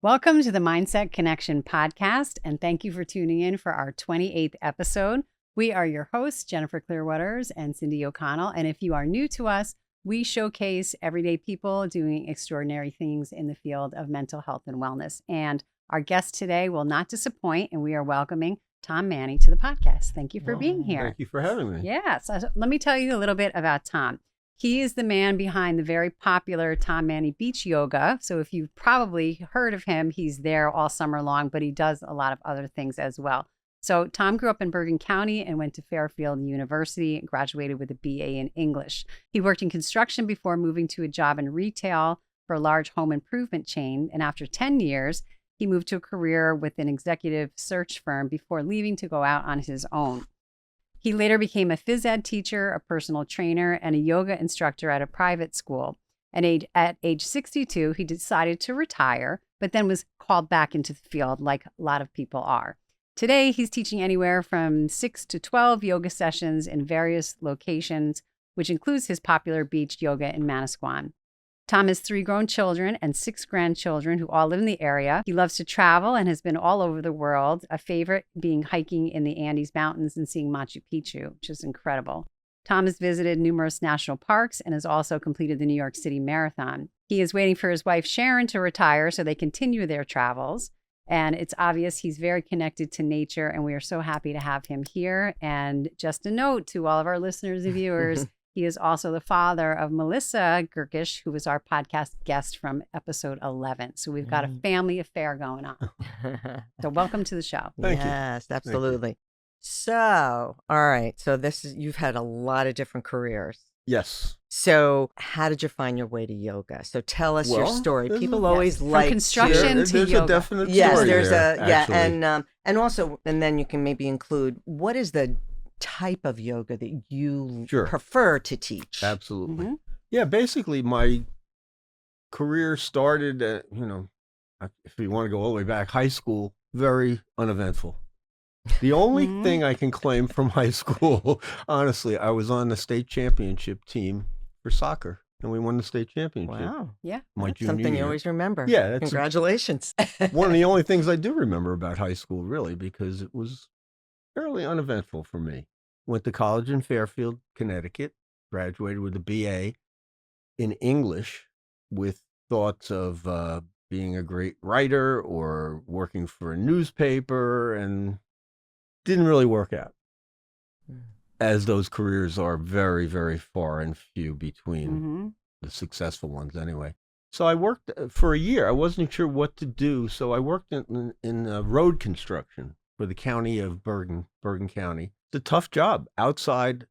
Welcome to the Mindset Connection podcast, and thank you for tuning in for our 28th episode. We are your hosts, Jennifer Clearwaters and Cindy O'Connell, and if you are new to us, we showcase everyday people doing extraordinary things in the field of mental health and wellness. And our guest today will not disappoint, and we are welcoming Tom Manni to the podcast. Thank you for being here. Thank you for having me. Yes. So let me tell you a little bit about Tom. He is the man behind the very popular Tom Manni Beach Yoga. So if you've probably heard of him, he's there all summer long, but he does a lot of other things as well. So Tom grew up in Bergen County and went to Fairfield University and graduated with a BA in English. He worked in construction before moving to a job in retail for a large home improvement chain. And after 10 years, he moved to a career with an executive search firm before leaving to go out on his own. He later became a phys ed teacher, a personal trainer, and a yoga instructor at a private school. And at age 62, he decided to retire, but then was called back into the field like a lot of people are. Today, he's teaching anywhere from 6 to 12 yoga sessions in various locations, which includes his popular beach yoga in Manasquan. Tom has 3 grown children and 6 grandchildren who all live in the area. He loves to travel and has been all over the world, a favorite being hiking in the Andes Mountains and seeing Machu Picchu, which is incredible. Tom has visited numerous national parks and has also completed the New York City Marathon. He is waiting for his wife Sharon to retire so they continue their travels. And it's obvious he's very connected to nature, and we are so happy to have him here. And just a note to all of our listeners and viewers, he is also the father of Melissa Girkesh, who was our podcast guest from episode 11. So we've got a family affair going on. So welcome to the show. Thank you. Yes, absolutely. So, all right. So you've had a lot of different careers. Yes. So how did you find your way to yoga? So tell us your story. People always From like construction to there's yoga. a definite Yes, story there's there, actually. and also, and then you can maybe include what is the type of yoga that you prefer to teach. Absolutely. Mm-hmm. Yeah, basically my career started at, if you want to go all the way back, high school, very uneventful. The only thing I can claim from high school, honestly, I was on the state championship team for soccer, and we won the state championship. Wow. Yeah. My That's junior something you year. always remember. Yeah, that's Congratulations. one of the only things I do remember about high school, really, because it was fairly uneventful for me. Went to college in Fairfield, Connecticut, graduated with a BA in English with thoughts of being a great writer or working for a newspaper, and didn't really work out, as those careers are very, very far and few between, the successful ones anyway. So I worked for a year. I wasn't sure what to do, so I worked in road construction for the county of Bergen County. It's a tough job, outside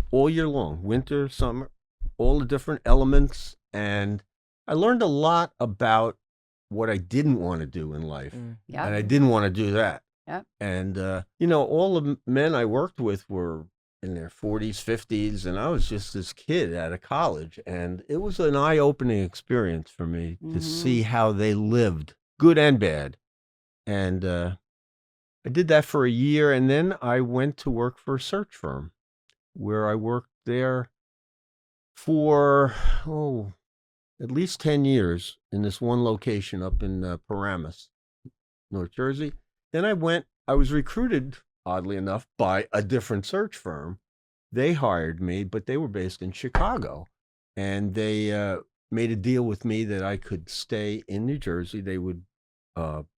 all year long, winter, summer, all the different elements. And I learned a lot about what I didn't want to do in life. Yeah. And I didn't want to do that. Yep. And, all the men I worked with were in their 40s, 50s, and I was just this kid out of college. And it was an eye-opening experience for me to see how they lived, good and bad. And I did that for a year, and then I went to work for a search firm where I worked there for, at least 10 years in this one location up in Paramus, North Jersey. Then I was recruited, oddly enough, by a different search firm. They hired me, but they were based in Chicago. And they made a deal with me that I could stay in New Jersey. They would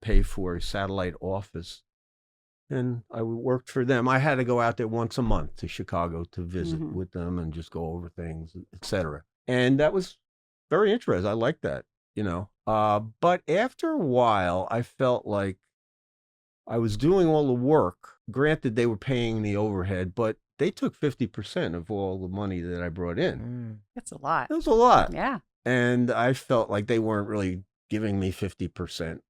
pay for a satellite office. And I worked for them. I had to go out there once a month to Chicago to visit with them and just go over things, etc. And that was very interesting. I liked that, But after a while, I felt like I was doing all the work. Granted, they were paying the overhead, but they took 50% of all the money that I brought in. That's a lot. It was a lot. Yeah. And I felt like they weren't really giving me 50%.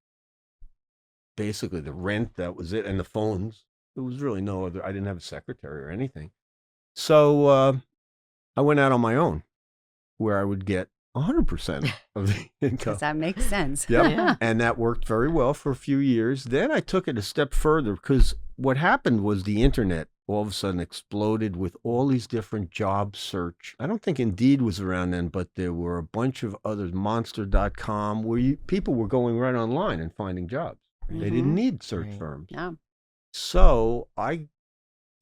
Basically, the rent, that was it, and the phones. There was really no other. I didn't have a secretary or anything. So I went out on my own, where I would get 100% of the income. Does that make sense? Yep. Yeah. And that worked very well for a few years. Then I took it a step further, because what happened was the internet all of a sudden exploded with all these different job search. I don't think Indeed was around then, but there were a bunch of others, Monster.com, where people were going right online and finding jobs. They didn't need search firms. Yeah. So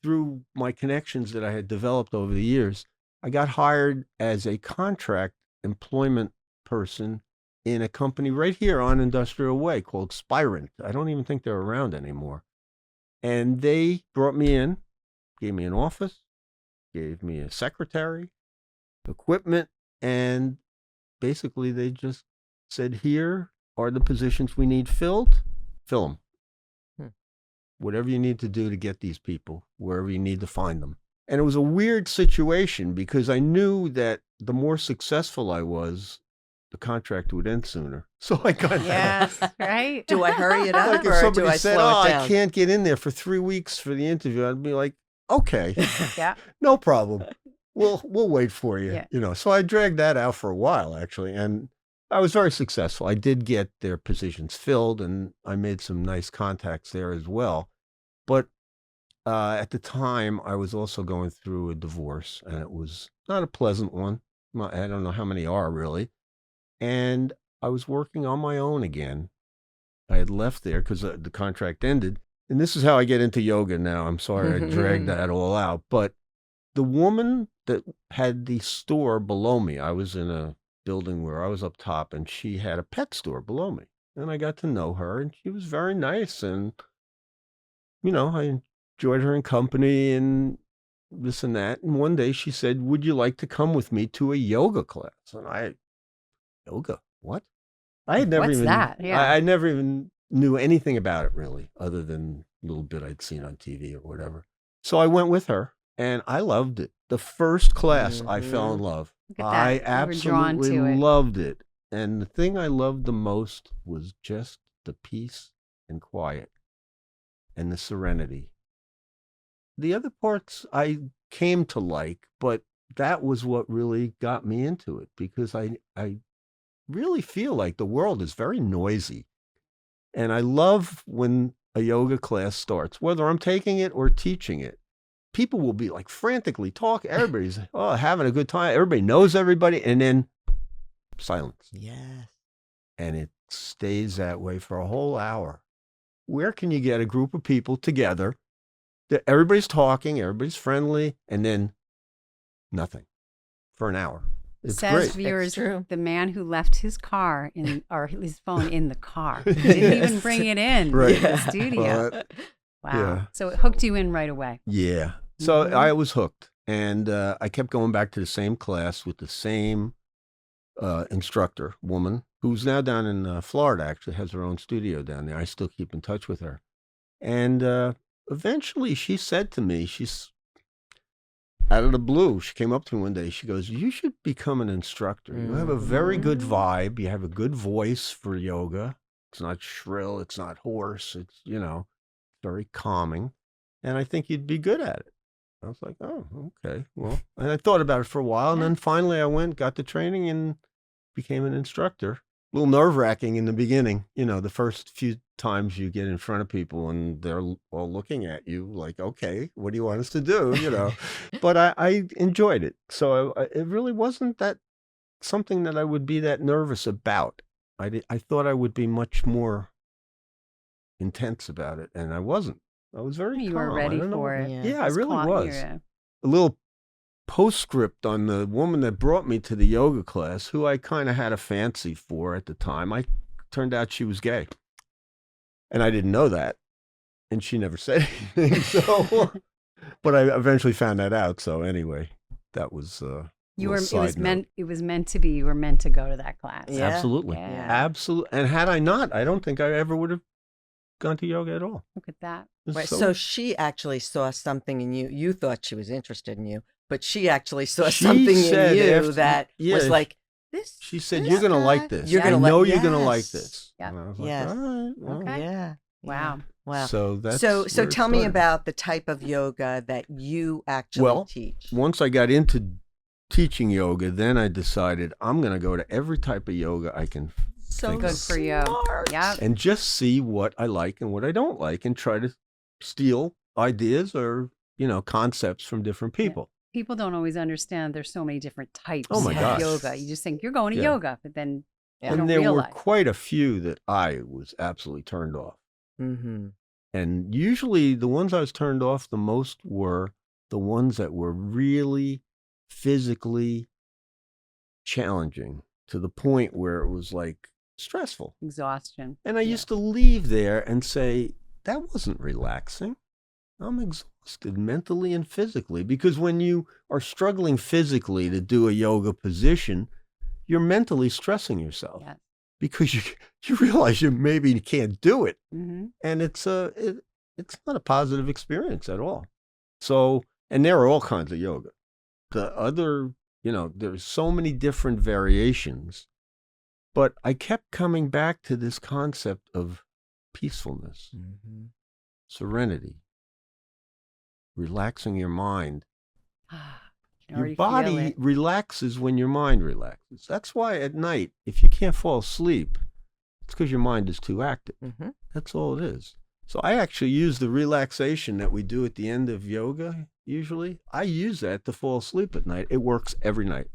through my connections that I had developed over the years, I got hired as a contract employment person in a company right here on Industrial Way called Spirent. I don't even think they're around anymore. And they brought me in, gave me an office, gave me a secretary, equipment, and basically they just said, here are the positions we need filled, fill them. Whatever you need to do to get these people, wherever you need to find them. And it was a weird situation because I knew that the more successful I was, the contract would end sooner. So I got Yes, right? Do I hurry it up like if or somebody do I said, slow it down? I can't get in there for 3 weeks for the interview, I'd be like, okay, Yeah. no problem. We'll wait for you. Yeah. So I dragged that out for a while, actually. And I was very successful. I did get their positions filled, and I made some nice contacts there as well. But at the time, I was also going through a divorce, and it was not a pleasant one. I don't know how many are really. And I was working on my own again. I had left there because the contract ended. And this is how I get into yoga now. I'm sorry I dragged that all out. But the woman that had the store below me, I was in a building where I was up top, and she had a pet store below me. And I got to know her, and she was very nice. And, I enjoyed her in company and this and that. And one day she said, would you like to come with me to a yoga class? And yoga? What? I had never What's even, that? Yeah. I never even knew anything about it really, other than a little bit I'd seen on TV or whatever. So I went with her and I loved it. The first class I fell in love. Look at that. I You were drawn absolutely to it. loved it. And the thing I loved the most was just the peace and quiet and the serenity. The other parts I came to like, but that was what really got me into it because I really feel like the world is very noisy. And I love when a yoga class starts, whether I'm taking it or teaching it. People will be like frantically talking. Everybody's having a good time. Everybody knows everybody. And then silence. Yes. And it stays that way for a whole hour. Where can you get a group of people together that everybody's talking, everybody's friendly, and then nothing for an hour? It's Says great. viewers, true. the man who left his car or his phone in the car. He didn't even bring it in Right. to the studio. Well, Wow. yeah. So it hooked you in right away. Yeah. So Mhm. I was hooked. And I kept going back to the same class with the same instructor, woman, who's now down in Florida, actually has her own studio down there. I still keep in touch with her. And eventually she said to me, she's out of the blue, she came up to me one day. She goes, you should become an instructor. You have a very good vibe. You have a good voice for yoga. It's not shrill. It's not hoarse. It's, very calming. And I think you'd be good at it. I was like, oh, okay. Well, and I thought about it for a while. And then finally I went, got the training and became an instructor. A little nerve-wracking in the beginning, the first few times you get in front of people and they're all looking at you like, okay, what do you want us to do? But I enjoyed it. So it really wasn't that something that I would be that nervous about. I thought I would be much more intense about it, and I wasn't. I was very You calm. were I ready don't know. for it. Yeah, I It's really caught was. you. A little postscript on the woman that brought me to the yoga class, who I kind of had a fancy for at the time. I turned out she was gay, and I didn't know that, and she never said anything. So, but I eventually found that out. So anyway, that was You were. It side was note. meant. It was meant to be. You were meant to go to that class. Yeah. Absolutely, Yeah. absolutely. And had I not, I don't think I ever would have gone to yoga at all. Look at that. It's Right. So she actually saw something in you. You thought she was interested in you, but she actually saw She something in said you after- that yeah, was like, this. She said, this "You're going to guy- like this. You're I gonna know like, you're going to like yes. this." Yep. And I was like, Yes. all right, well. Okay. Yeah. Wow. Wow. So that's So where it tell me started. about the type of yoga that you actually teach. Once I got into teaching yoga, then I decided I'm going to go to every type of yoga I can So think Good of, for you. Yep. and just see what I like and what I don't like, and try to steal ideas or concepts from different people. People don't always understand there's so many different types Oh my of gosh. yoga. You just think you're going to yoga, but then you And don't there realize. were quite a few that I was absolutely turned off. Mm-hmm. And usually the ones I was turned off the most were the ones that were really physically challenging to the point where it was like stressful. Exhaustion. And I used to leave there and say, that wasn't relaxing. I'm exhausted mentally and physically, because when you are struggling physically to do a yoga position, you're mentally stressing yourself because you realize you maybe can't do it. Mm-hmm. And it's not a positive experience at all. So, and there are all kinds of yoga. The other, there's so many different variations, but I kept coming back to this concept of peacefulness, serenity, relaxing your mind. Your body relaxes when your mind relaxes. That's why at night, if you can't fall asleep, it's because your mind is too active. Mm-hmm. That's all it is. So I actually use the relaxation that we do at the end of yoga, usually. I use that to fall asleep at night. It works every night.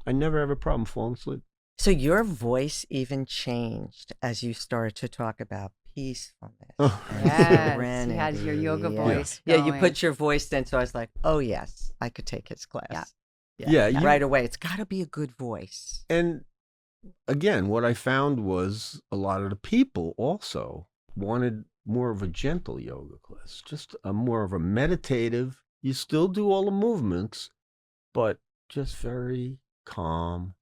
I never have a problem falling asleep. So your voice even changed as you started to talk about peacefulness. Yes, serenity. you had your yoga voice. Yeah, you put your voice in, so I was like, oh yes, I could take his class. Yeah, right away. It's got to be a good voice. And again, what I found was a lot of the people also wanted more of a gentle yoga class, just a more of a meditative. You still do all the movements, but just very calm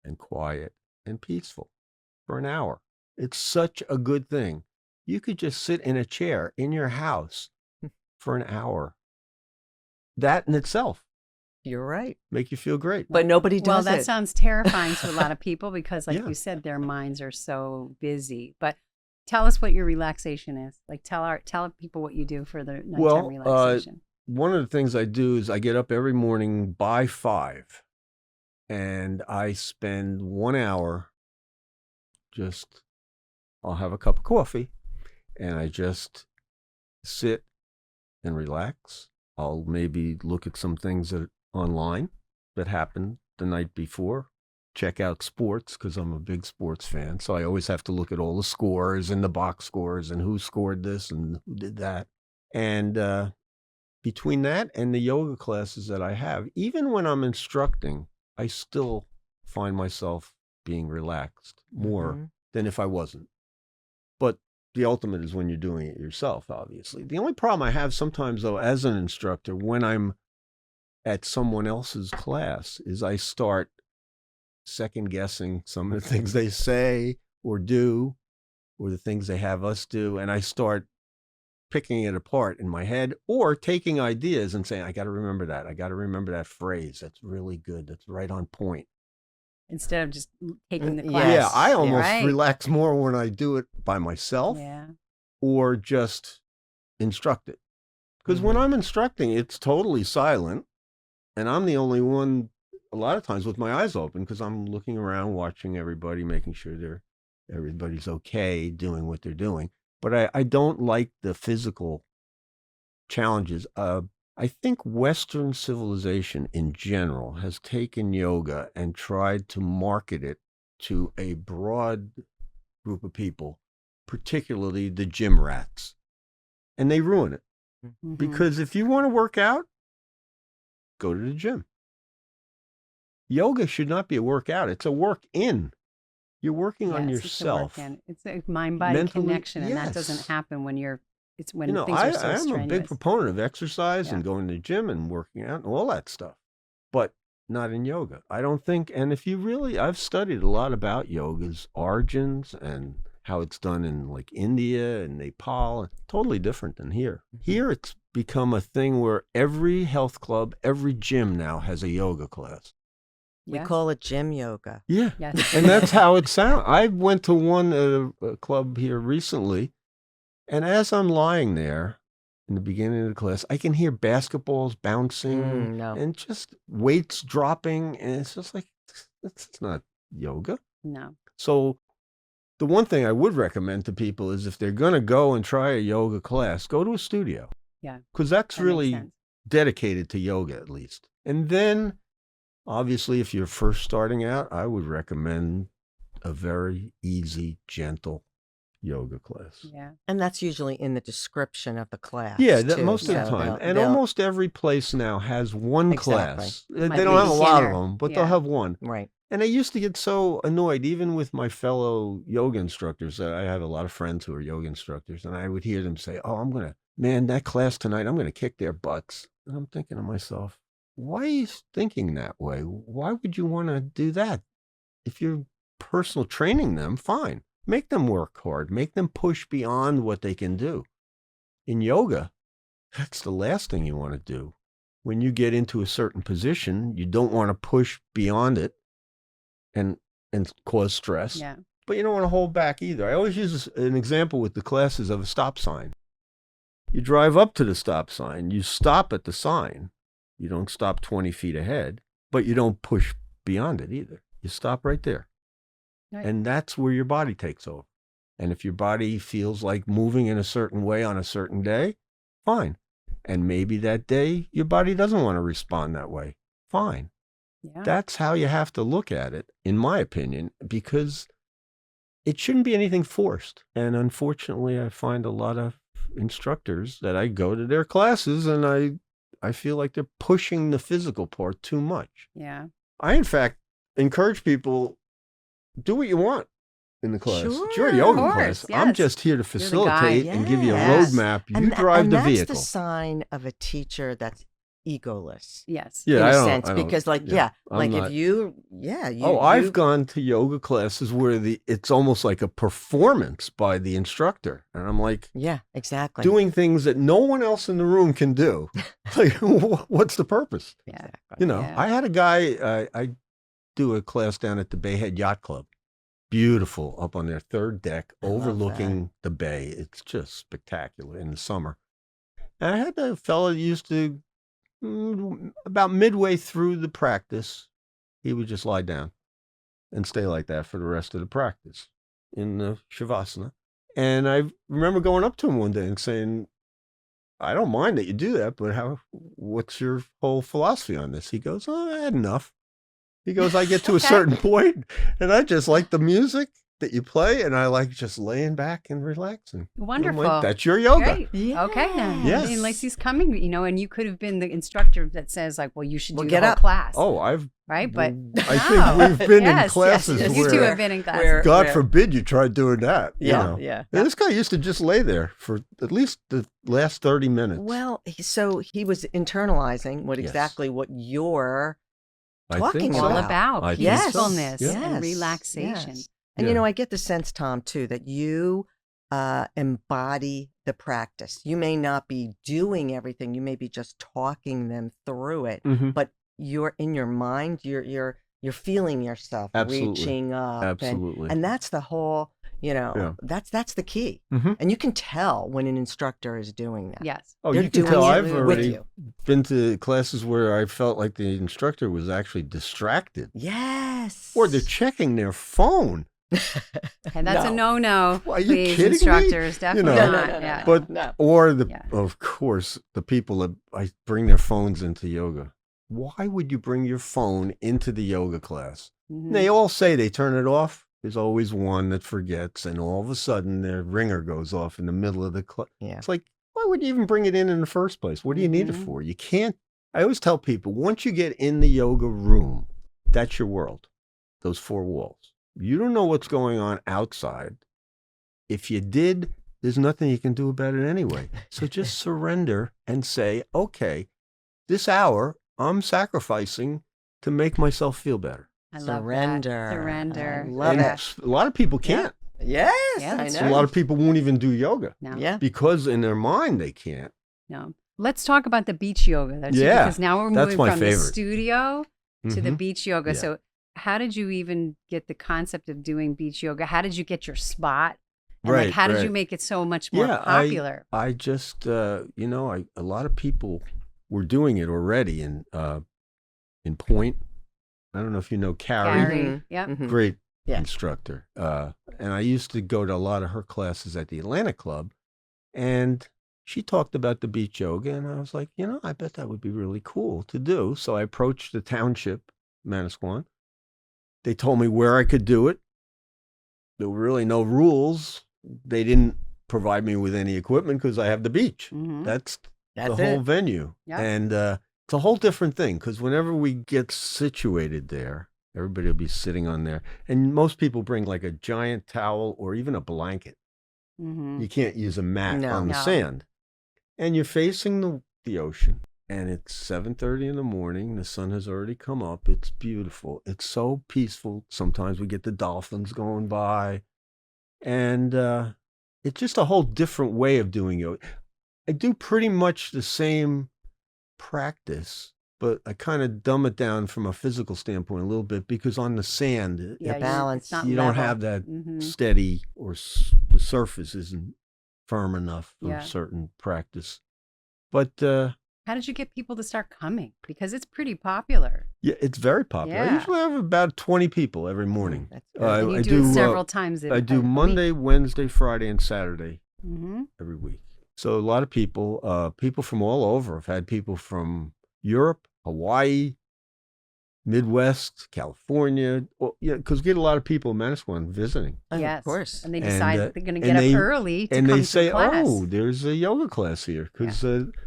and quiet and peaceful for an hour. It's such a good thing. You could just sit in a chair in your house for an hour. That in itself. You're right. Make you feel great. But nobody does Well, it. that sounds terrifying to a lot of people because, like you said, their minds are so busy. But tell us what your relaxation is. Like, tell people what you do for the nighttime relaxation. One of the things I do is I get up every morning by 5, and I spend 1 hour I'll have a cup of coffee, and I just sit and relax. I'll maybe look at some things online that happened the night before. Check out sports, because I'm a big sports fan. So I always have to look at all the scores and the box scores and who scored this and who did that. And between that and the yoga classes that I have, even when I'm instructing, I still find myself being relaxed more than if I wasn't. But the ultimate is when you're doing it yourself, obviously. The only problem I have sometimes, though, as an instructor, when I'm at someone else's class, is I start second guessing some of the things they say or do, or the things they have us do, and I start picking it apart in my head, or taking ideas and saying, I got to remember that. I got to remember that phrase. That's really good. That's right on point. Instead of just taking the class. Yeah, I almost relax more when I do it by myself or just instruct it. Because when I'm instructing, it's totally silent, and I'm the only one a lot of times with my eyes open, because I'm looking around, watching everybody, making sure everybody's okay doing what they're doing. But I don't like the physical challenges. I think Western civilization in general has taken yoga and tried to market it to a broad group of people, particularly the gym rats. And they ruin it. Mm-hmm. Because if you want to work out, go to the gym. Yoga should not be a workout. It's a work in. You're working on yourself. It's a mind-body connection, and that doesn't happen when things are so strenuous. I'm a big proponent of exercise and going to the gym and working out and all that stuff, but not in yoga. I don't think, and I've studied a lot about yoga's origins and how it's done in like India and Nepal. Totally different than here. Mm-hmm. Here it's become a thing where every health club, every gym now has a yoga class. We call it gym yoga. Yeah. Yes. And that's how it sounds. I went to one a club here recently, and as I'm lying there in the beginning of the class, I can hear basketballs bouncing and just weights dropping. And it's just like, it's not yoga. No. So the one thing I would recommend to people is if they're going to go and try a yoga class, go to a studio. Yeah. Because that's really dedicated to yoga at least. And then, obviously, if you're first starting out, I would recommend a very easy, gentle yoga class. Yeah. And that's usually in the description of the class. Yeah, too. most of the time. And almost every place now has one class. They don't have a lot of them, but they'll have one. Right. And I used to get so annoyed, even with my fellow yoga instructors. I have a lot of friends who are yoga instructors, and I would hear them say, "Oh, man, that class tonight, I'm going to kick their butts." And I'm thinking to myself, why are you thinking that way? Why would you want to do that? If you're personal training them, fine. Make them work hard. Make them push beyond what they can do. In yoga, that's the last thing you want to do. When you get into a certain position, you don't want to push beyond it and cause stress. Yeah. But you don't want to hold back either. I always use an example with the classes of a stop sign. You drive up to the stop sign. You stop at the sign. You don't stop 20 feet ahead, but you don't push beyond it either. You stop right there. Right. And that's where your body takes over. And if your body feels like moving in a certain way on a certain day, fine. And maybe that day your body doesn't want to respond that way. Fine. Yeah. That's how you have to look at it, in my opinion, because it shouldn't be anything forced. And unfortunately, I find a lot of instructors that I go to their classes and I feel like they're pushing the physical part too much. Yeah. I, in fact, encourage people, do what you want in the class. Sure, it's your yoga class. Yes. I'm just here to facilitate and give you a roadmap. You drive the vehicle. That's the sign of a teacher that's egoless. Yes. In a sense, because if you, I've gone to yoga classes where it's almost like a performance by the instructor. And I'm like, yeah, exactly. Doing things that no one else in the room can do. Like, what's the purpose? Yeah. I had a guy, I do a class down at the Bayhead Yacht Club. Beautiful, up on their third deck, overlooking the bay. It's just spectacular in the summer. And I had a fellow that used to, about midway through the practice, he would just lie down and stay like that for the rest of the practice in the Shavasana. And I remember going up to him one day and saying, I don't mind that you do that, but what's your whole philosophy on this? He goes, I had enough. He goes, I get to a certain point and I just like the music that you play and I like just laying back and relaxing. Wonderful. Like, that's your yoga. Great. Yeah. Okay then. Yes. I mean, Lacey's coming, and you could have been the instructor that says like, well, you should do the whole class. Oh, right? But I think we've been in classes yes, where you two have been in classes. God forbid you try doing that. Yeah. And this guy used to just lay there for at least the last 30 minutes. Well, so he was internalizing exactly what you're talking all about peacefulness Yes. and relaxation. Yes. And I get the sense, Tom, too, that you embody the practice. You may not be doing everything; you may be just talking them through it. Mm-hmm. But you're in your mind. You're feeling yourself reaching up. Absolutely. And that's the whole. That's the key. Mm-hmm. And you can tell when an instructor is doing that. Yes. Oh, They're you can doing tell. it I've with already you. been to classes where I felt like the instructor was actually distracted. Yes. Or they're checking their phone. And that's a no-no. Are you Please, kidding instructors, me? definitely not. No. Yeah. But of course, the people that I bring their phones into yoga. Why would you bring your phone into the yoga class? Mm-hmm. They all say they turn it off. There's always one that forgets, and all of a sudden their ringer goes off in the middle of the class. Yeah. It's like, why would you even bring it in the first place? What do you need it for? You can't. I always tell people, once you get in the yoga room, that's your world. Those four walls. You don't know what's going on outside. If you did, there's nothing you can do about it anyway. So just surrender and say, okay, this hour I'm sacrificing to make myself feel better. I love Surrender. that. Surrender. I love it. A lot of people can't. Yes, Yeah, I that's know. A lot of people won't even do yoga No. Yeah. because in their mind they can't. No. Let's talk about the beach yoga. Because now we're that's moving my from the favorite. studio to the Mhm. beach yoga. Yeah. So how did you even get the concept of doing beach yoga? How did you get your spot? And how did you make it so much more popular? I just, a lot of people were doing it already in Point. I don't know if you know Carrie. Gary. Yep. Mhm. Great Yeah. instructor. And I used to go to a lot of her classes at the Atlanta Club. And she talked about the beach yoga, and I was like, I bet that would be really cool to do. So I approached the township, Manasquan. They told me where I could do it. There were really no rules. They didn't provide me with any equipment because I have the beach. That's the whole venue. Yep. And it's a whole different thing because whenever we get situated there, everybody will be sitting on there. And most people bring like a giant towel or even a blanket. You can't use a mat on the sand. And you're facing the ocean. And it's 7:30 in the morning. The sun has already come up. It's beautiful. It's so peaceful. Sometimes we get the dolphins going by. And it's just a whole different way of doing yoga. I do pretty much the same practice, but I kind of dumb it down from a physical standpoint a little bit because on the sand, the balance, you don't have that steady or the surface isn't firm enough for certain practice. But how did you get people to start coming? Because it's pretty popular. Yeah, it's very popular. I usually have about 20 people every morning. And you do it several times I do Monday, Wednesday, Friday, and Saturday every week. So a lot of people, people from all over. I've had people from Europe, Hawaii, Midwest, California. Well, because we get a lot of people in Manasquan visiting. Yes, of course. And they decide that they're going to get up early to come to And they say, class. oh, there's a yoga class here. Because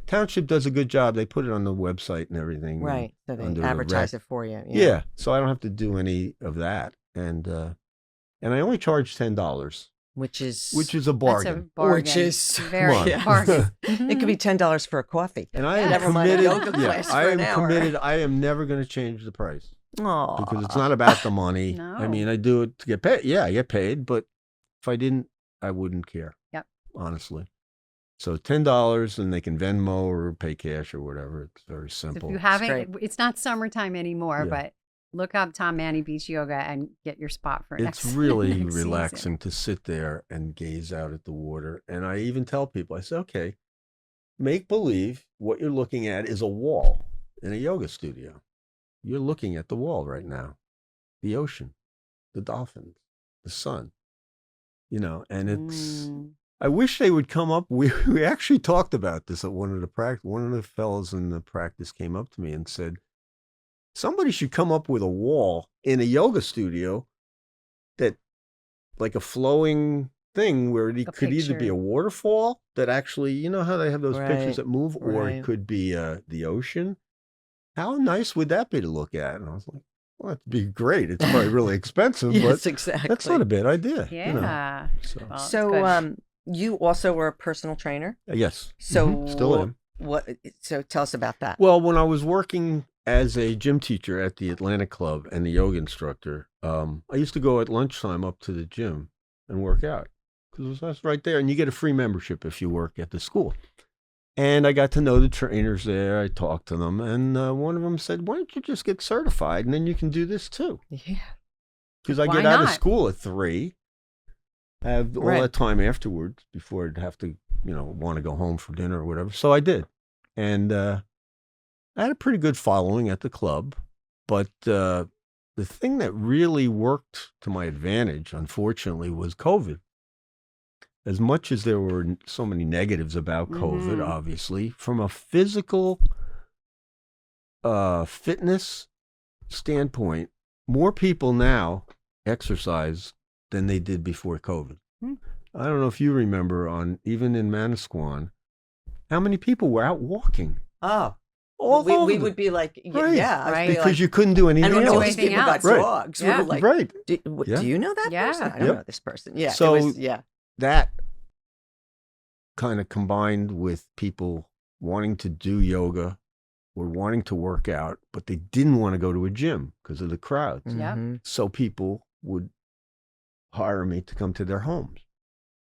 Township does a good job. They put it on the website and everything. Right. So they under advertise it for you. Yeah. So I don't have to do any of that. And I only charge $10. Which is a bargain. That's a bargain. Which is very bargain. It could be $10 for a coffee. And I am Never mind a committed. yoga class for an hour. Committed. I am never going to change the price. Aww. Because it's not about the money. No. I mean, I do it to get paid. Yeah, I get paid, but if I didn't, I wouldn't care. Yep. Honestly. So $10, and they can Venmo or pay cash or whatever. It's very simple. If you haven't, it's not summertime anymore, but look up Tom Manni Beach Yoga and get your spot for next. It's really next relaxing season. to sit there and gaze out at the water. And I even tell people, I say, okay, make believe what you're looking at is a wall in a yoga studio. You're looking at the wall right now, the ocean, the dolphins, the sun, and it's, I wish they would come up. We actually talked about this at one of the practice. One of the fellows in the practice came up to me and said, somebody should come up with a wall in a yoga studio that like a flowing thing where it could either be a waterfall that actually, you know how they have those pictures that move, or it could be the ocean. How nice would that be to look at? And I was like, well, that'd be great. It's probably really expensive, Yes, but exactly. that's not a bad idea. Yeah. Well, So you also were a personal trainer? Yes. So still am. So tell us about that. Well, when I was working as a gym teacher at the Atlantic Club and the yoga instructor, I used to go at lunchtime up to the gym and work out because that's right there. And you get a free membership if you work at the school. And I got to know the trainers there. I talked to them. And one of them said, why don't you just get certified and then you can do this too? Yeah. Because I get out of school at 3. I have all that time afterwards before I'd have to, want to go home for dinner or whatever. So I did. And I had a pretty good following at the club. But the thing that really worked to my advantage, unfortunately, was COVID. As much as there were so many negatives about COVID, obviously, from a physical fitness standpoint, more people now exercise than they did before COVID. I don't know if you remember even in Manasquan, how many people were out walking. Oh. We would be like, because you couldn't do anything else. do all anything these people else. got dogs. Yeah. We were like, do you know that person? I don't know this person. Yeah. So that kind of combined with people wanting to do yoga or wanting to work out, but they didn't want to go to a gym because of the crowds. So people would hire me to come to their homes.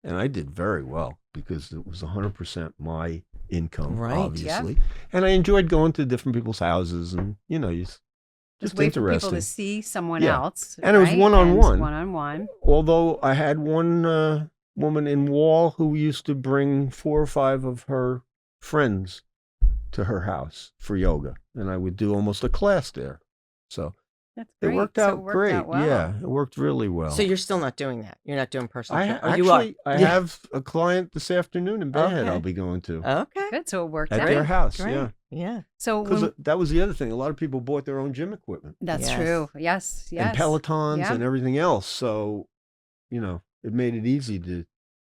And I did very well because it was 100% my income, obviously. And I enjoyed going to different people's houses and, just wait interesting. for people to see someone else. And it was one-on-one. One-on-one. Although I had one woman in Wall who used to bring 4 or 5 of her friends to her house for yoga. And I would do almost a class there. So That's It great. worked So out it worked great. out well. Yeah, it worked really well. So you're still not doing that. You're not doing personal I training. actually, You are. I Yeah. have a client this afternoon in Bayhead Okay. I'll be going to Okay. Good. So it worked at out. their house. Great. Yeah. Yeah. So Because when, that was the other thing. A lot of people bought their own gym equipment that's Yes. true. Yes. Yes. and Pelotons Yeah. and everything else. So, it made it easy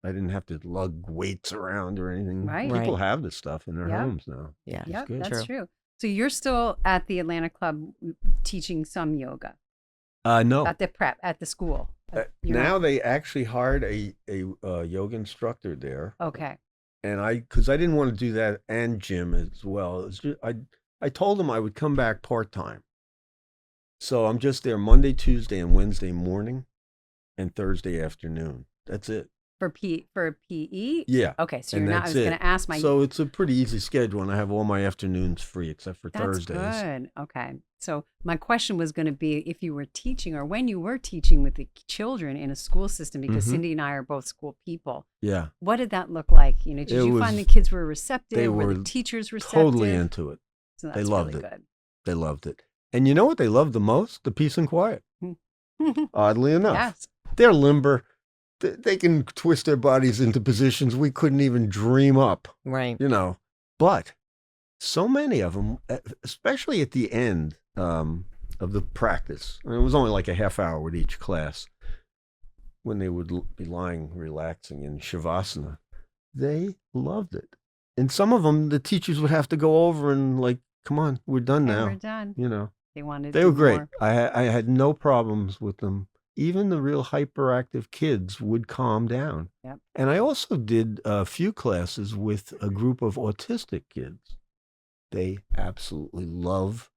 I didn't have to lug weights around or anything. Right. People Right. have this stuff in their Yep. homes now. Yeah. It's Yep, good. that's True. true. So you're still at the Atlanta Club teaching some yoga No. at the school. You're Now not- they actually hired a yoga instructor there. Okay. And because I didn't want to do that and gym as well. It's just, I told them I would come back part-time. So I'm just there Monday, Tuesday, and Wednesday morning and Thursday afternoon. That's it. For PE? Yeah. Okay, so And you're not. I that's was going it. to ask my. So it's a pretty easy schedule, and I have all my afternoons free except for That's Thursdays. good. Okay. So my question was going to be if you were teaching or when you were teaching with the children in a school system, because Mhm. Cindy and I are both school people. Yeah. What did that look like? Did It you find the was- kids were receptive? they Were the were teachers receptive? Totally into it. So they that's loved really it. They loved it. And you know what they loved the most? The peace and quiet. good. Oddly enough. Yes. They're limber. They can twist their bodies into positions we couldn't even dream up, Right. But so many of them, especially at the end of the practice, and it was only like a half hour with each class, when they would be lying, relaxing in Shavasana, they loved it. And some of them, the teachers would have to go over and like, come on, we're done Okay, now. we're done. They wanted. They to were do great. more. I had no problems with them. Even the real hyperactive kids would calm down. Yep. And I also did a few classes with a group of autistic kids. They absolutely love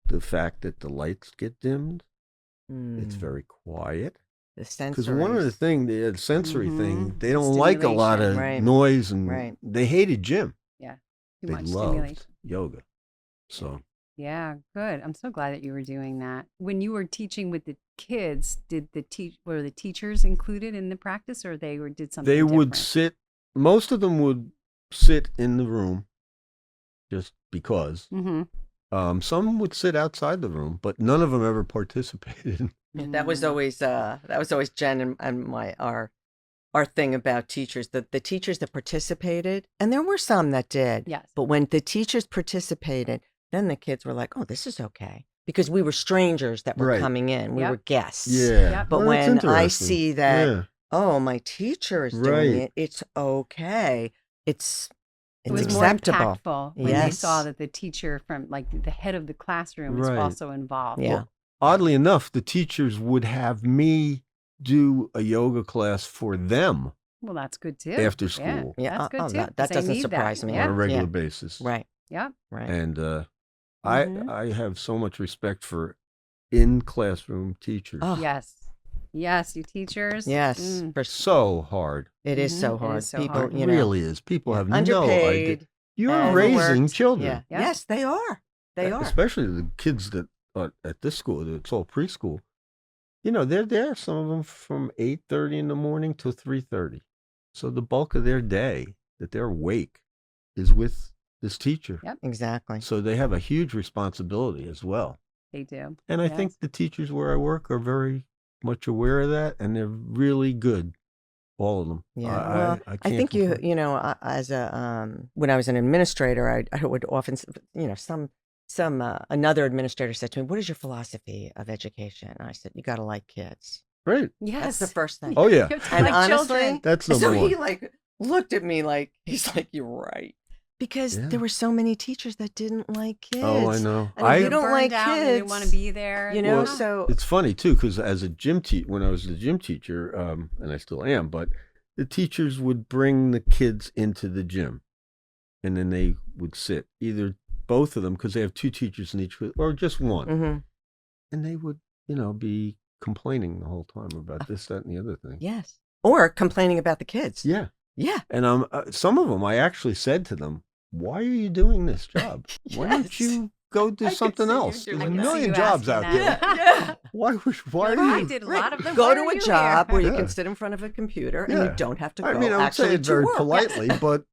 the fact that the lights get dimmed. It's very quiet. The sensory. Because one of the things, the sensory thing, they don't like a lot of Stimulation. Right. noise, and Right. they hated gym. Too They much loved stimulation. yoga. So Yeah, good. I'm so glad that you were doing that. When you were teaching with the kids, were the teachers included in the practice, or did something they would different? sit. Most of them would sit in the room, just because. Mm-hmm. Some would sit outside the room, but none of them ever participated. Yeah, that was always Jen and our thing about teachers. The teachers that participated, and there were some that did. Yes. But when the teachers participated, then the kids were like, "Oh, this is okay," because we were strangers that were Right. coming in. We Yep. were guests. Yeah. Yep. But Well, that's when I interesting. see that, Yeah. oh, my teacher is doing Right. it, it's okay. It's It was acceptable. more impactful when they Yes. saw that the teacher from the head of the classroom was Right. also involved. Yeah. Well, oddly enough, the teachers would have me do a yoga class for them Well, that's good too. after Yeah. school Yeah, That's good too. that 'cause they doesn't need surprise me. on Yeah. a regular Yeah. basis. Right. Yep. Right. And Mhm. I have so much respect for in classroom teachers. Oh, Yes, you teachers. yes. Mm. For So hard. it is Mhm. so It hard. is so People, hard. It you know, really is. People have no idea. underpaid. You're overworked. raising children. Yeah. Yeah. Yes, they are. They are. Especially the kids that are at this school, it's all preschool. They're there, some of them from 8:30 in the morning till 3:30. So the bulk of their day that they're awake is with this teacher. Yep. Exactly. So they have a huge responsibility as well. They do. And I Yes. think the teachers where I work are very much aware of that, and they're really good, all of them. Yeah. I I can't think complain. as when I was an administrator, I would often, another administrator said to me, "What is your philosophy of education?" And I said, "You got to like kids." Right. Yes. That's the first thing. Oh, yeah. You have to And like honestly, children. That's So number one. he looked at me like he's like, "You're right," because Yeah. there were so many teachers that didn't like kids. Oh, I know. And if you don't Burned like out and they didn't want to kids, be there. you know, Well, so It's funny too, because as a gym when I was the gym teacher, and I still am, but the teachers would bring the kids into the gym, and then they would sit, either both of them, because they have two teachers in each, or just one, mhm. and they would, be complaining the whole time about this, that, and the other thing. Yes, or complaining about the kids. Yeah, Yeah. and some of them, I actually said to them, "Why are you doing this job? Why don't Yes. you go do I could something see you else? doing There's a that. million I could jobs see you out asking there. that. Yeah. Why Like, are I you?" did a lot of them. Go Why to are a you job here? where you Yeah. can sit in front of a computer and Yeah. you don't have to go I mean, I would actually say it to very work. politely, but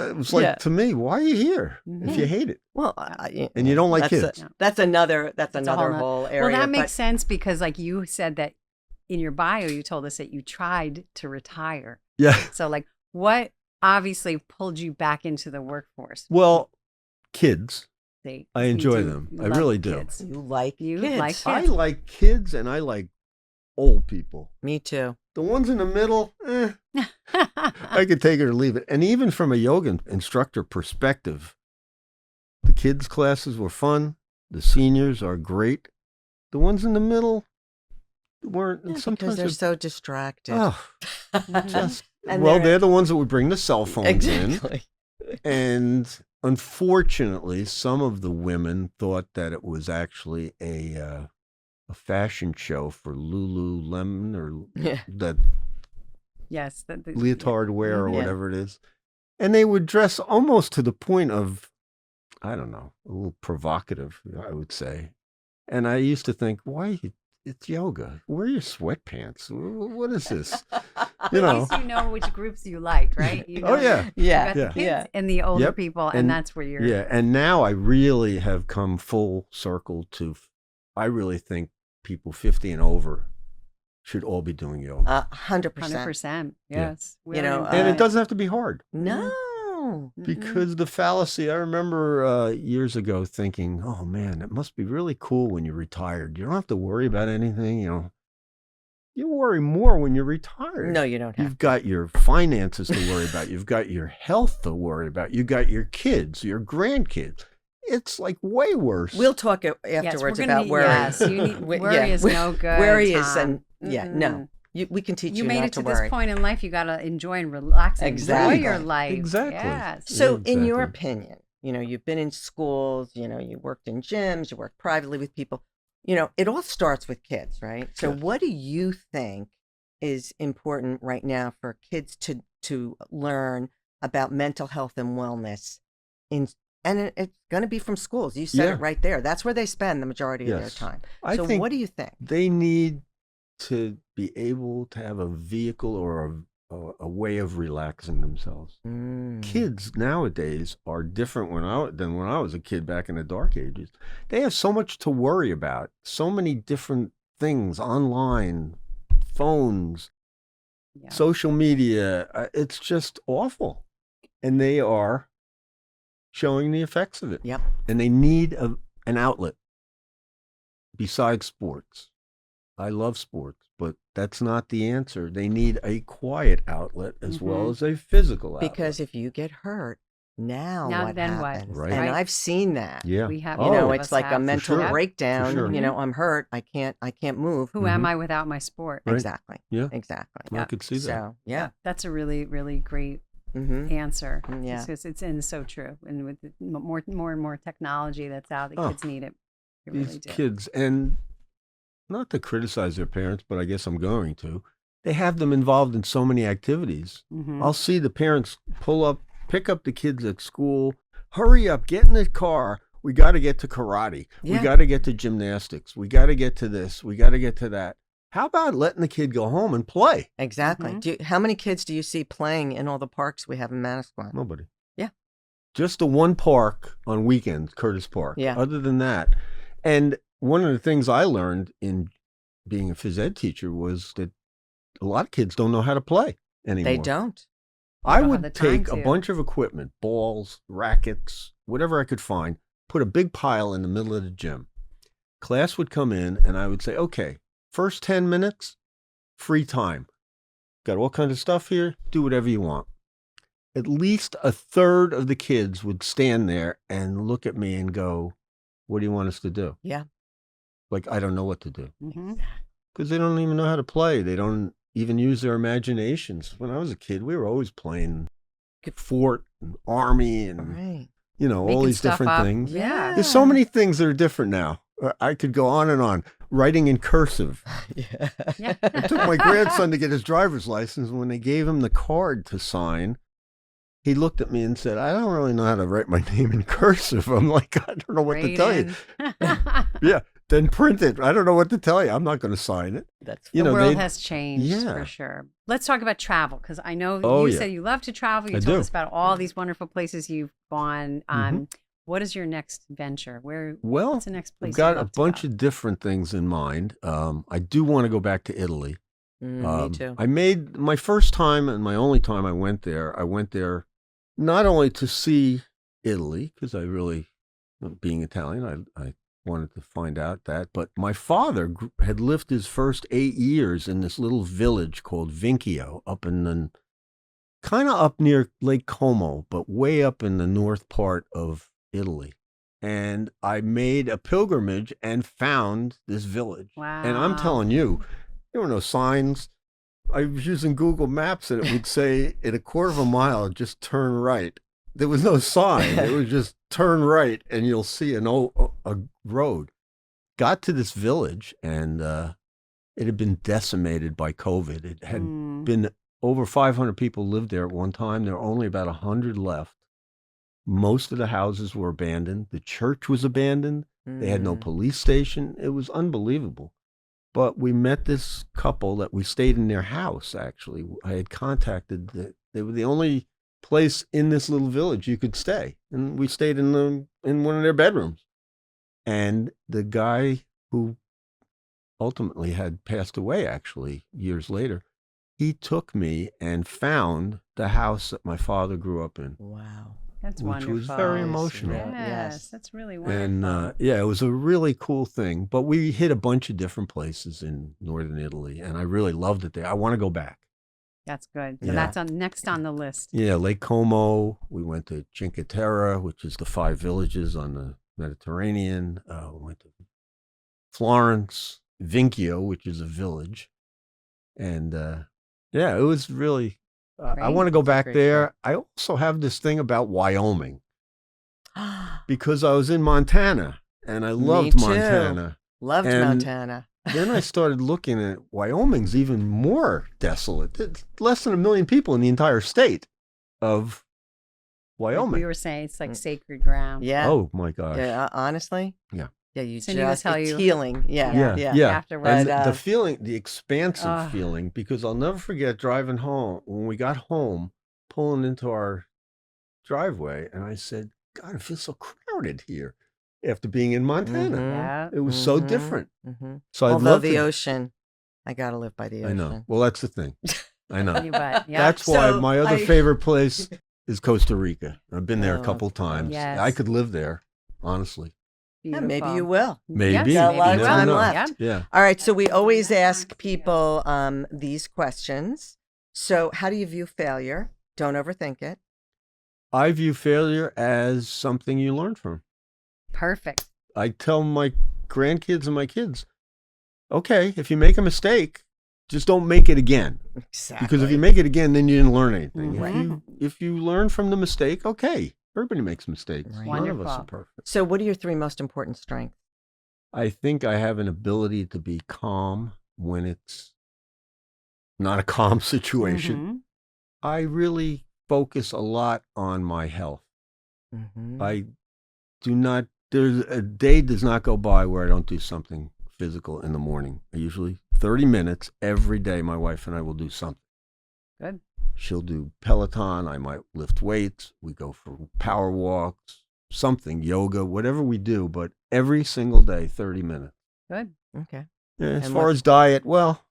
Right. It was like, Yeah. to me, why are you here if you hate it? Well, And you don't like that's kids. that's another That's a whole whole area. Well, that makes but sense because, like you said that in your bio, you told us that you tried to retire. Yeah. So, like, what obviously pulled you back into the workforce? Well, kids. See, I you enjoy do them. I love really do. kids. you like You kids. like I kids. like kids and I like old people. Me too. The ones in the middle, I could take it or leave it. And even from a yoga instructor perspective, the kids' classes were fun. The seniors are great. The ones in the middle weren't. Yeah, Sometimes because they're so distracted. oh, Mhm. just And well, they're- they're the ones that would bring the cell phones in. exactly. And unfortunately, some of the women thought that it was actually a fashion show for Lululemon or Yeah. that Yes. leotard wear or Mhm. Yeah. whatever it is. And they would dress almost to the point of, I don't know, a little provocative, I would say. And I used to think, why? It's yoga. Wear your sweatpants. What is this? At You know. least you know which groups you like, right? You Oh, know yeah. You Yeah. got the Yeah. kids Yeah. and the older Yep. people, and And- that's where you're. Yeah. And now I really have come full circle to, I really think people 50 and over should all be doing yoga. 100%. 100%. Yeah. Yes. You know, And uh, it doesn't have to be hard. No. Because the fallacy, I remember years ago thinking, oh man, it must be really cool when you're retired. You don't have to worry about anything. You worry more when you're retired. No, you don't have. You've got your finances to worry about. You've got your health to worry about. You've got your kids, your grandkids. It's like way worse. We'll talk Yes, afterwards we're gonna about need- worry. Yes, you need, worry is no good. Worry is, Tom. and yeah, no. We can teach you, You made not it to worry. this point in life. You got to enjoy and relax and Exactly. enjoy your life. Exactly. Yes. So, in your Exactly. opinion, you've been in schools, you worked in gyms, you worked privately with people. It all starts with kids, right? So, Yes. what do you think is important right now for kids to learn about mental health and wellness? And it's going to be from schools. You said Yeah. it right there. That's where they spend the majority of their Yes. time. I So, think what do you think? they need to be able to have a vehicle or a way of relaxing themselves. Mm. Kids nowadays are different than when I was a kid back in the dark ages. They have so much to worry about, so many different things online, phones, Yeah. social media. It's just awful. And they are showing the effects of it. Yep. And they need an outlet besides sports. I love sports, but that's not the answer. They need a quiet outlet as well as a physical outlet. Because if you get hurt, now what then what? happens? Right. And Right. I've seen that. yeah. We have, Oh, You know, all of it's us like have. a mental sure. breakdown. For sure. You know, I'm hurt. I can't move. Who am I without my sport? Right. Exactly. Yeah. Exactly. I could see that. So yeah. That's a really, really great Mm-hmm. answer. Yeah. It's so true. And with the more and more technology that's out, the Oh, kids need it. They These really do. kids, and not to criticize their parents, but I guess I'm going to. They have them involved in so many activities. Mhm. I'll see the parents pick up the kids at school. Hurry up, get in the car. We got to get to karate. Yeah. We got to get to gymnastics. We got to get to this. We got to get to that. How about letting the kid go home and play? Exactly. Mhm. How many kids do you see playing in all the parks we have in Manasquan? Nobody. Yeah. Just the one park on weekends, Curtis Park. Yeah. Other than that. And one of the things I learned in being a phys ed teacher was that a lot of kids don't know how to play anymore. They don't. I don't have the would time take a to. bunch of equipment, balls, rackets, whatever I could find, put a big pile in the middle of the gym. Class would come in and I would say, okay, first 10 minutes, free time. Got all kinds of stuff here. Do whatever you want. At least a third of the kids would stand there and look at me and go, what do you want us to do? Yeah. Like, I don't know what to do. Mhm. Because they don't even know how to play. They don't even use their imaginations. When I was a kid, we were always playing fort and army and, All right. all Making these stuff different up. things. Yeah. There's so many things that are different now. I could go on and on. Writing in cursive. Yeah. Yeah. I took my grandson to get his driver's license. When they gave him the card to sign, he looked at me and said, I don't really know how to write my name in cursive. I'm like, I don't know what to tell you. Brayden. Yeah. then print it. I don't know what to tell you. I'm not going to sign it. That's The world has changed for sure. Let's talk about travel because I know you said you love to travel. You told us about all these wonderful places you've gone. What is your next venture? What's the next place? I've got a bunch of different things in mind. I do want to go back to Italy. Me too. I made my first time and my only time I went there. I went there not only to see Italy because I really, being Italian, I wanted to find out that. But my father had lived his first 8 years in this little village called Vincchio up in the, kind of up near Lake Como, but way up in the north part of Italy. And I made a pilgrimage and found this village. Wow. And I'm telling you, there were no signs. I was using Google Maps and it would say in a quarter of a mile, just turn right. There was no sign. It was just turn right and you'll see a road. Got to this village and it had been decimated by COVID. It had been over 500 people lived there at one time. There were only about 100 left. Most of the houses were abandoned. The church was abandoned. They had no police station. It was unbelievable. But we met this couple that we stayed in their house, actually. I had contacted they were the only place in this little village you could stay. And we stayed in one of their bedrooms. And the guy who ultimately had passed away, actually, years later, he took me and found the house that my father grew up in. Wow. That's wonderful. Which was very emotional. Yes, that's really wonderful. And it was a really cool thing. But we hit a bunch of different places in northern Italy, and I really loved it there. I want to go back. That's good. So that's next on the list. Yeah, Lake Como. We went to Cinque Terre, which is the 5 villages on the Mediterranean. We went to Florence, Vincchio, which is a village. And it was really... I want to go back there. Trip. I also have this thing about Wyoming because I was in Montana and I loved Montana. Loved Montana. Then I started looking at Wyoming's even more desolate. It's less than 1 million people in the entire state of Wyoming. Like we were saying it's like sacred ground. Yeah. Oh my gosh. Yeah. Honestly. Yeah. Yeah, it's healing. Yeah. And Afterwards. the feeling, the expansive feeling, because I'll never forget driving home, when we got home, pulling into our driveway, and I said, God, it feels so crowded here after being in Montana. Yeah. It was so different. So although the ocean, I got to live by the ocean. I know. Well, that's the thing. I know. But, That's why my other favorite place is Costa Rica. I've been there a couple times. Yes. I could live there, honestly. Yeah, maybe you will. Maybe. Got a lot of time left. Yeah. Yeah. All right. So we always ask people these questions. So how do you view failure? Don't overthink it. I view failure as something you learn from. Perfect. I tell my grandkids and my kids, okay, if you make a mistake, just don't make it again. Exactly. Because if you make it again, then you didn't learn anything. Right. If you learn from the mistake, okay. Everybody makes mistakes. Right. None of us Wonderful. are perfect. So what are your 3 most important strengths? I think I have an ability to be calm when it's not a calm situation. I really focus a lot on my health. I do not, there's a day does not go by where I don't do something physical in the morning. I usually 30 minutes every day, my wife and I will do something. Good. She'll do Peloton. I might lift weights. We go for power walks, something, yoga, whatever we do, but every single day, 30 minutes. Good. Okay. Yeah, as far as diet, well,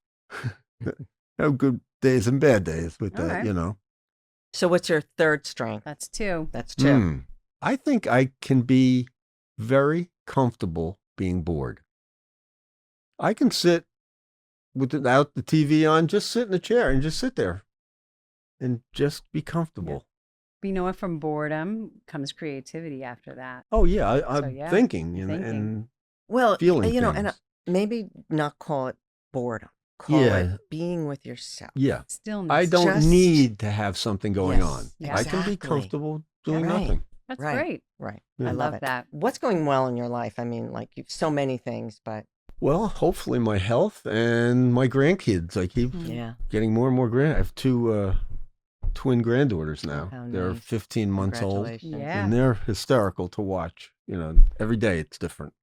have good days and bad days with that, right. you know. So what's your 3rd strength? That's 2. That's 2. I think I can be very comfortable being bored. I can sit without the TV on, just sit in a chair and just sit there and just be comfortable. But you know what? From boredom comes creativity after that. Oh, yeah. I'm thinking and feeling and things. maybe not call it boredom. Call it being with yourself. Yeah. Stillness. I don't need to have something going on. Yes. I can be comfortable doing Right. nothing. That's great. Right. Yeah. I love it. that. What's going well in your life? I mean, like you've so many things, but Well, hopefully my health and my grandkids. I keep getting more and more I have 2 twin granddaughters now. How They're nice. 15 months old. Congratulations. Yeah. And they're hysterical to watch. You know, every day it's different.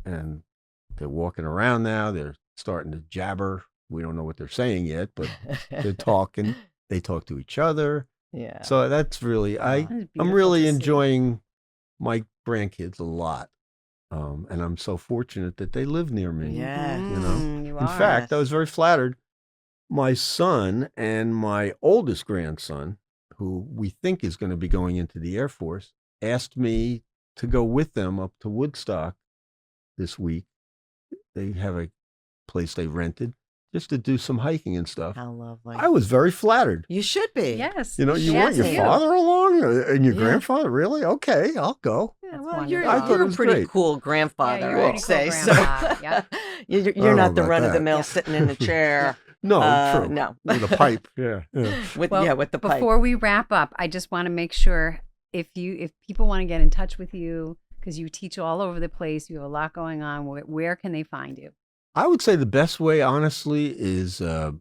And they're walking around now. They're starting to jabber. We don't know what they're saying yet, but they're talking. They talk to each other. Yeah. So that's really, That's I'm beautiful really to see. enjoying my grandkids a lot. And I'm so fortunate that they live near me. Yes. You know? You In are. fact, I was very flattered. My son and my oldest grandson, who we think is going to be going into the Air Force, asked me to go with them up to Woodstock this week. They have a place they rented just to do some hiking and stuff. How lovely. I was very flattered. You should be. Yes. You know, you want your Yes, father along and your Yeah. grandfather? Really? Okay, I'll go. Yeah, That's well, you're, wonderful. I thought you're it a was pretty great. cool grandfather, you're a I'd pretty cool say. grandpa, yep. You're I don't not know the about run of the that. mill Yeah. sitting in a chair. No, true. No. With a pipe. Yeah. with Well, with the pipe. Before we wrap up, I just want to make sure if people want to get in touch with you, because you teach all over the place, you have a lot going on, where can they find you? I would say the best way, honestly, is on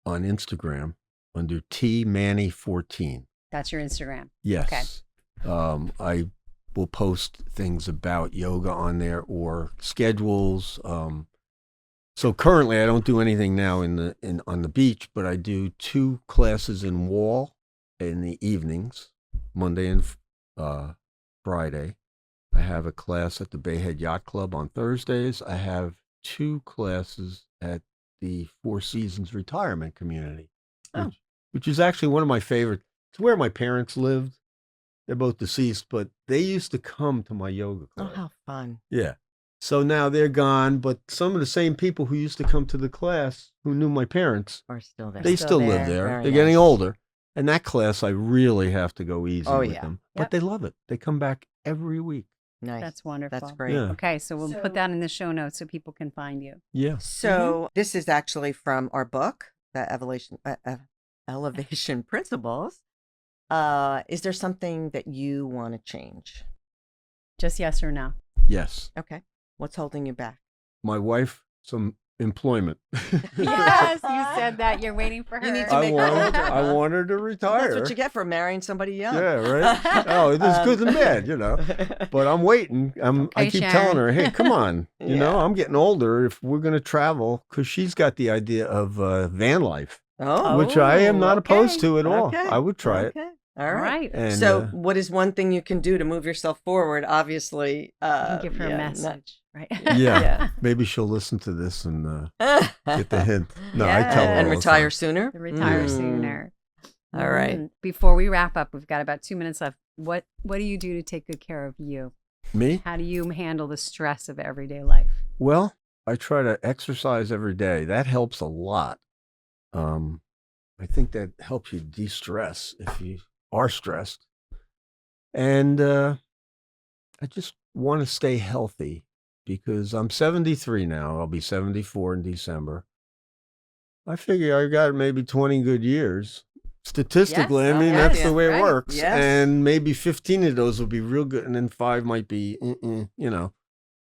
Instagram under tmanny14. That's your Instagram. Yes. I will post things about yoga on there or schedules. So currently, I don't do anything now on the beach, but I do 2 classes in Wall in the evenings, Monday and Friday. I have a class at the Bayhead Yacht Club on Thursdays. I have 2 classes at the Four Seasons Retirement Community, which is actually one of my favorite. It's where my parents lived. They're both deceased, but they used to come to my yoga Oh, class. how fun. Yeah. So now they're gone, but some of the same people who used to come to the class who knew my parents, Are still there. they still still live there. there. Very They're getting nice. older. And that class, I really have to go easy Oh, with yeah. them. Yep. But they love it. They come back every week. Nice. That's wonderful. That's great. Yeah. Okay, so we'll put that in the show notes so people can find you. Yeah. So this is actually from our book, the Elevation Principles. Is there something that you want to change? Just yes or no. Yes. Okay. What's holding you back? My wife, some employment. Yes, you said that. You're waiting for her. You need to make her older. I want her to retire. That's what you get for marrying somebody young. Yeah, right? Oh, it is good and bad, you know. But I'm waiting. I Okay, keep Sharon. telling her, hey, come on. You know, Yeah. I'm getting older. If we're going to travel, because she's got the idea of van life, Oh. which I am not opposed okay. to at all. Okay. I would try it. Okay. All right. And, So, what is one thing you can do to move yourself forward? Obviously, You can give her a yeah, message, right? yeah, maybe she'll listen to this and get the hint. No, I Yeah. tell her and all the retire time. sooner. Retire Mm. sooner. All right. Before we wrap up, we've got about 2 minutes left. What do you do to take good care of you? Me? How do you handle the stress of everyday life? Well, I try to exercise every day. That helps a lot. I think that helps you de-stress if you are stressed. And I just want to stay healthy because I'm 73 now. I'll be 74 in December. I figure I got maybe 20 good years. Statistically, Yes. I mean, Yes. that's the way it Right. works. Yes. And maybe 15 of those will be real good. And then 5 might be, you know,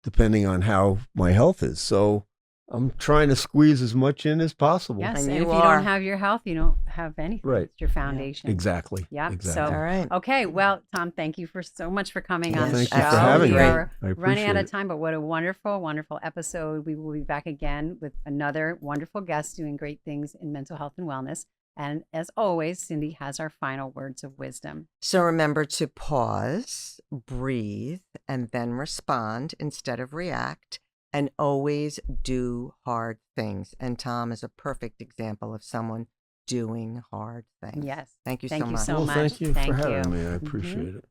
depending on how my health is. So I'm trying to squeeze as much in as possible. Yes, And and you if you are. don't have your health, you don't have anything. Right. It's your foundation. Exactly. Yep. Exactly. All right. Okay. Well, Tom, thank you for so much for coming Yes, on the Thank show. you for having we me. are I running out appreciate of it. time, but what a wonderful, wonderful episode. We will be back again with another wonderful guest doing great things in mental health and wellness. And as always, Cindy has our final words of wisdom. So remember to pause, breathe, and then respond instead of react. And always do hard things. And Tom is a perfect example of someone doing hard things. Yes. Thank you Thank so you much. so Well, much. thank you Thank for having you. me. I Mhm. appreciate it.